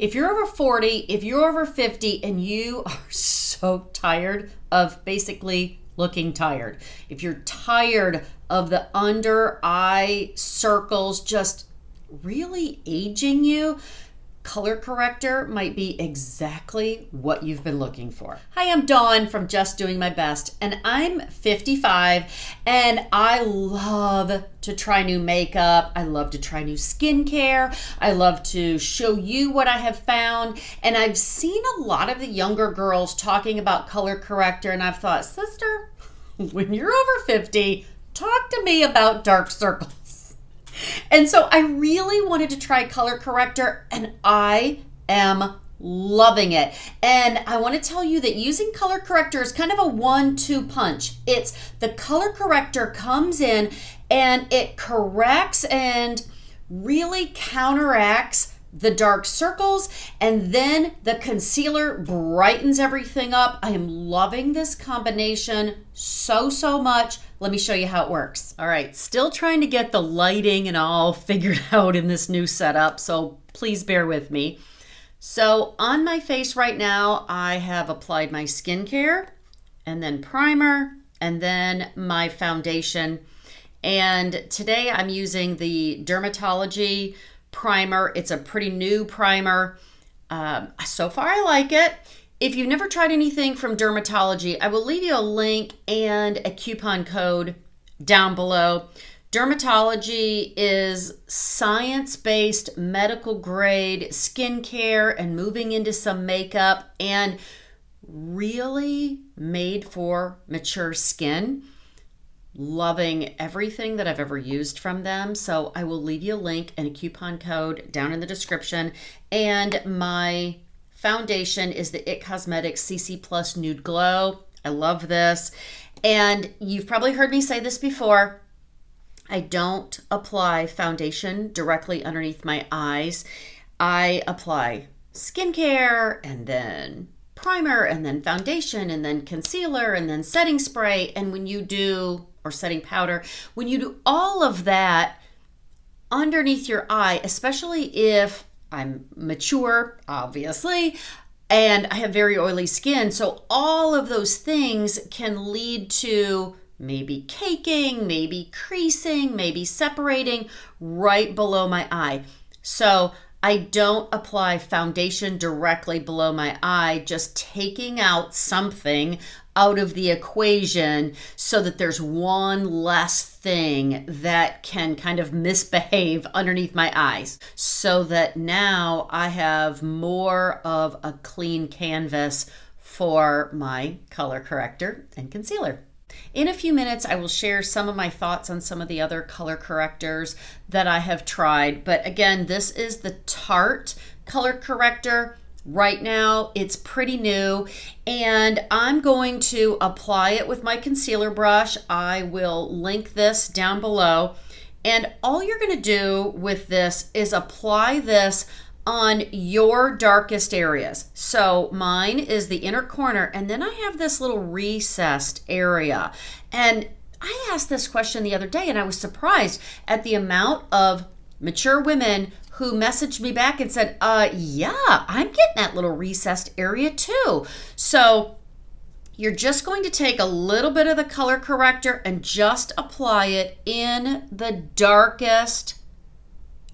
If you're over 40, if you're over 50, and you are so tired of basically looking tired, if you're tired of the under eye circles just really aging you, Color Corrector might be exactly what you've been looking for. Hi, I'm Dawn from Just Doing My Best, and I'm 55, and I love to try new makeup. I love to try new skincare. I love to show you what I have found, and I've seen a lot of the younger girls talking about Color Corrector, and I've thought, sister, when you're over 50, talk to me about dark circles. And so I really wanted to try Color Corrector, and I am loving it. And I want to tell you that using Color Corrector is kind of a 1-2 punch. It's the Color Corrector comes in and it corrects and really counteracts the dark circles, and then the concealer brightens everything up. I am loving this combination so much. Let me show you how it works. All right, still trying to get the lighting and all figured out in this new setup, so please bear with me. So on my face right now, I have applied my skincare, and then primer, and then my foundation. And today I'm using the Dermatology primer. It's a pretty new primer. So far I like it. If you've never tried anything from Dermatology, I will leave you a link and a coupon code down below. Dermatology is science-based, medical grade skincare and moving into some makeup, and really made for mature skin. Loving everything that I've ever used from them. So I will leave you a link and a coupon code down in the description. And my foundation is the IT Cosmetics CC Plus Nude Glow. I love this. And you've probably heard me say this before. I don't apply foundation directly underneath my eyes. I apply skincare and then primer and then foundation and then concealer and then setting spray. And when you do, or setting powder, when you do all of that underneath your eye, especially if I'm mature, obviously, and I have very oily skin, so all of those things can lead to maybe caking, maybe creasing, maybe separating right below my eye. So I don't apply foundation directly below my eye, just taking out something out of the equation so that there's one less thing that can kind of misbehave underneath my eyes, so that now I have more of a clean canvas for my color corrector and concealer. In a few minutes, I will share some of my thoughts on some of the other color correctors that I have tried. But again, this is the Tarte color corrector. Right now, it's pretty new, and I'm going to apply it with my concealer brush. I will link this down below. And all you're going to do with this is apply this on your darkest areas. So mine is the inner corner, and then I have this little recessed area. And I asked this question the other day, and I was surprised at the amount of mature women who messaged me back and said, yeah, I'm getting that little recessed area too. So you're just going to take a little bit of the color corrector and just apply it in the darkest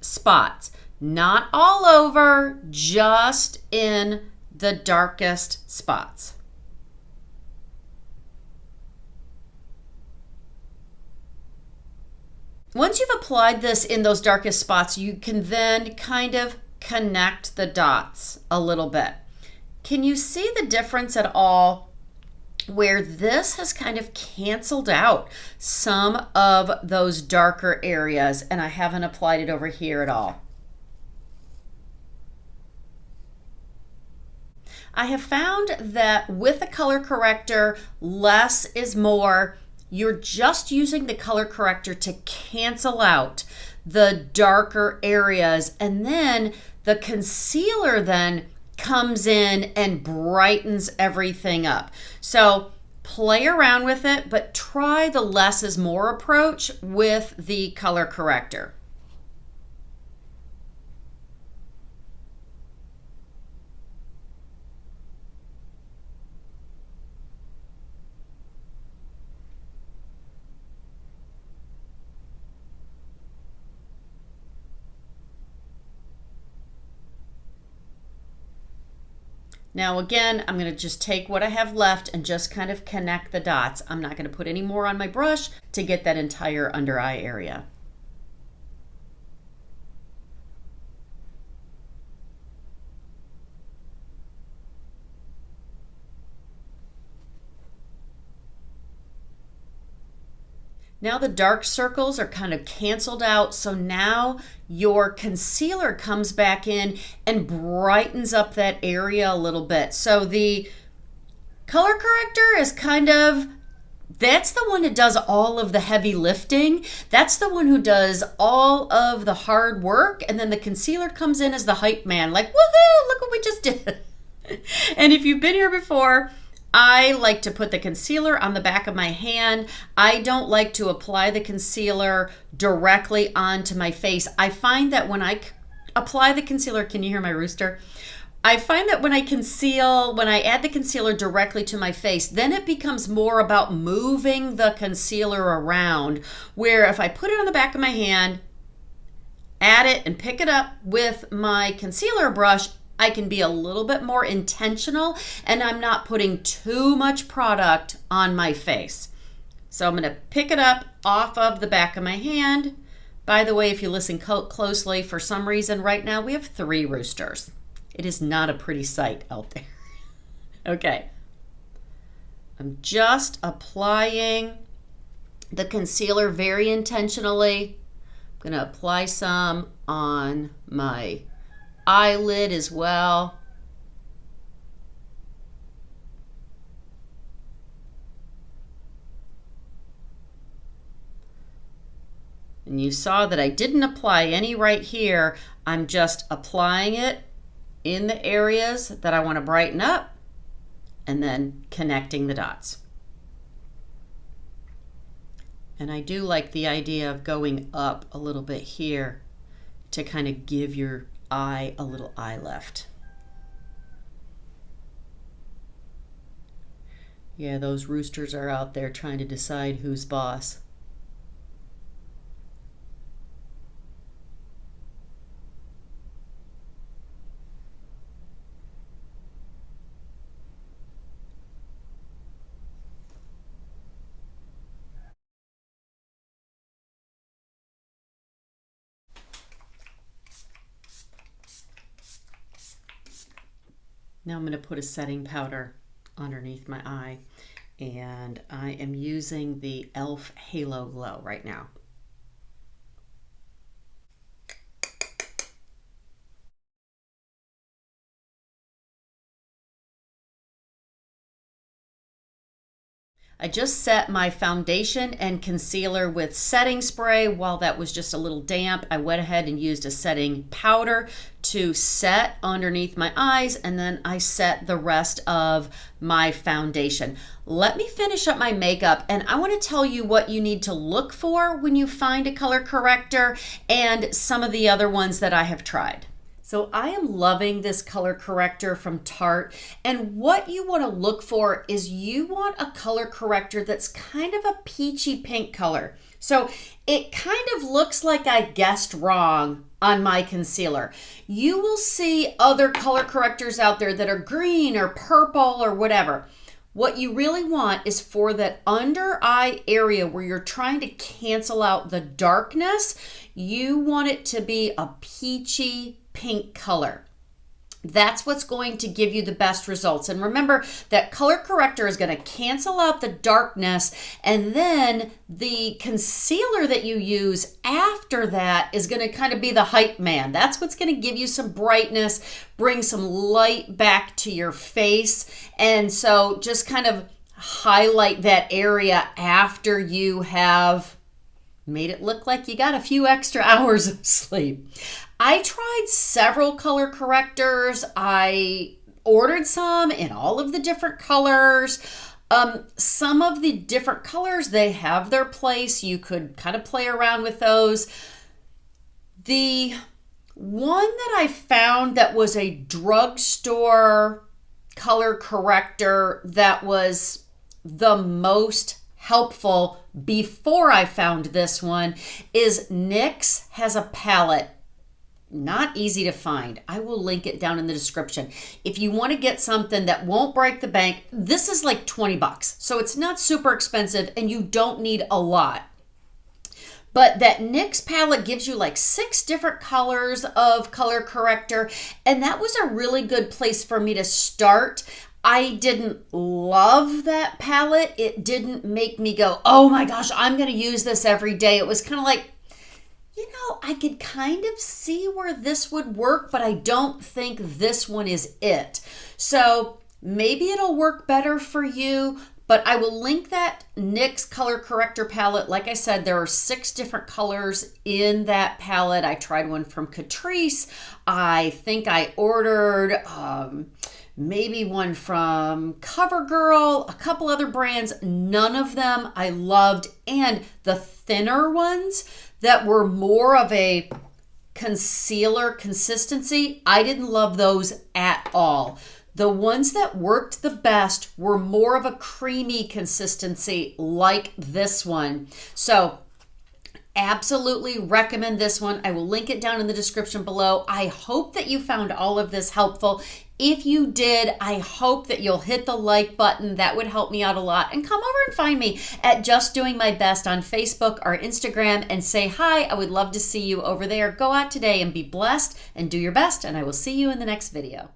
spots. Not all over, just in the darkest spots. Once you've applied this in those darkest spots, you can then kind of connect the dots a little bit. Can you see the difference at all where this has kind of canceled out some of those darker areas, and I haven't applied it over here at all? I have found that with a color corrector, less is more. You're just using the color corrector to cancel out the darker areas, and then the concealer then comes in and brightens everything up. So play around with it, but try the less is more approach with the color corrector. Now again, I'm going to just take what I have left and just kind of connect the dots. I'm not going to put any more on my brush to get that entire under eye area. Now the dark circles are kind of canceled out, so now your concealer comes back in and brightens up that area a little bit. So the color corrector is kind of, that's the one that does all of the heavy lifting. That's the one who does all of the hard work, and then the concealer comes in as the hype man, like, woohoo, look what we just did. And if you've been here before, I like to put the concealer on the back of my hand. I don't like to apply the concealer directly onto my face. I find that when I apply the concealer, can you hear my rooster? I find that when I add the concealer directly to my face, then it becomes more about moving the concealer around, where if I put it on the back of my hand, add it and pick it up with my concealer brush, I can be a little bit more intentional and I'm not putting too much product on my face. So I'm going to pick it up off of the back of my hand. By the way, if you listen closely, for some reason right now we have 3 roosters. It is not a pretty sight out there. Okay. I'm just applying the concealer very intentionally. I'm going to apply some on my eyelid as well. And you saw that I didn't apply any right here. I'm just applying it in the areas that I want to brighten up and then connecting the dots. And I do like the idea of going up a little bit here to kind of give your eye a little eye lift. Yeah, those roosters are out there trying to decide who's boss. Now I'm going to put a setting powder underneath my eye, and I am using the e.l.f. Halo Glow right now. I just set my foundation and concealer with setting spray. While that was just a little damp, I went ahead and used a setting powder to set underneath my eyes, and then I set the rest of my foundation. Let me finish up my makeup, and I want to tell you what you need to look for when you find a color corrector and some of the other ones that I have tried. So I am loving this color corrector from Tarte, and what you want to look for is you want a color corrector that's kind of a peachy pink color. So it kind of looks like I guessed wrong on my concealer. You will see other color correctors out there that are green or purple or whatever. What you really want is for that under eye area where you're trying to cancel out the darkness, you want it to be a peachy pink color. That's what's going to give you the best results. And remember that color corrector is going to cancel out the darkness, and then the concealer that you use after that is going to kind of be the hype man. That's what's going to give you some brightness, bring some light back to your face. And so just kind of highlight that area after you have made it look like you got a few extra hours of sleep. I tried several color correctors. I ordered some in all of the different colors. Some of the different colors, they have their place. You could kind of play around with those. The one that I found that was a drugstore color corrector that was the most helpful before I found this one is NYX has a palette not easy to find. I will link it down in the description. If you want to get something that won't break the bank, this is like 20 bucks. So it's not super expensive and you don't need a lot. But that NYX palette gives you like 6 different colors of color corrector. And that was a really good place for me to start. I didn't love that palette. It didn't make me go, oh my gosh, I'm going to use this every day. It was kind of like, you know, I could kind of see where this would work, but I don't think this one is it. So maybe it'll work better for you, but I will link that NYX color corrector palette. Like I said, there are 6 different colors in that palette. I tried one from Catrice. I think I ordered maybe one from CoverGirl, a couple other brands. None of them I loved. And the thinner ones that were more of a concealer consistency, I didn't love those at all. The ones that worked the best were more of a creamy consistency like this one. So absolutely recommend this one. I will link it down in the description below. I hope that you found all of this helpful. If you did, I hope that you'll hit the like button. That would help me out a lot. And come over and find me at Just Doing My Best on Facebook or Instagram and say hi. I would love to see you over there. Go out today and be blessed and do your best. And I will see you in the next video.